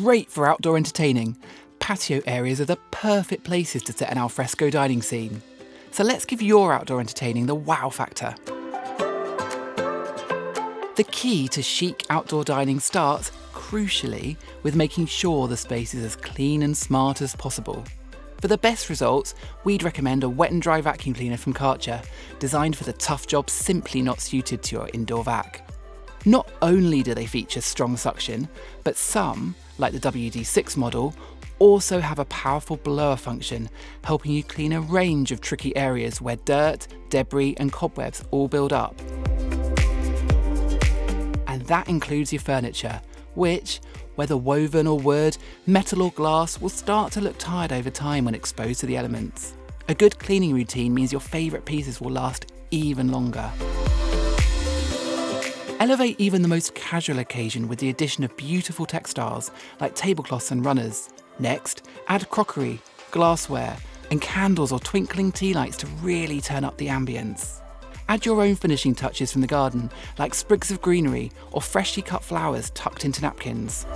Great for outdoor entertaining, patio areas are the perfect places to set an alfresco dining scene. So let's give your outdoor entertaining the wow factor. The key to chic outdoor dining starts, crucially, with making sure the space is as clean and smart as possible. For the best results, we'd recommend a wet and dry vacuum cleaner from Kärcher, designed for the tough jobs simply not suited to your indoor vac. Not only do they feature strong suction, but some, like the WD6 model, also have a powerful blower function, helping you clean a range of tricky areas where dirt, debris and cobwebs all build up. And that includes your furniture, which, whether woven or wood, metal or glass, will start to look tired over time when exposed to the elements. A good cleaning routine means your favourite pieces will last even longer. Elevate even the most casual occasion with the addition of beautiful textiles like tablecloths and runners. Next, add crockery, glassware, and candles or twinkling tea lights to really turn up the ambience. Add your own finishing touches from the garden, like sprigs of greenery or freshly cut flowers tucked into napkins.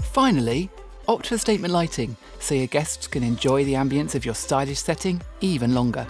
Finally, opt for statement lighting so your guests can enjoy the ambience of your stylish setting even longer.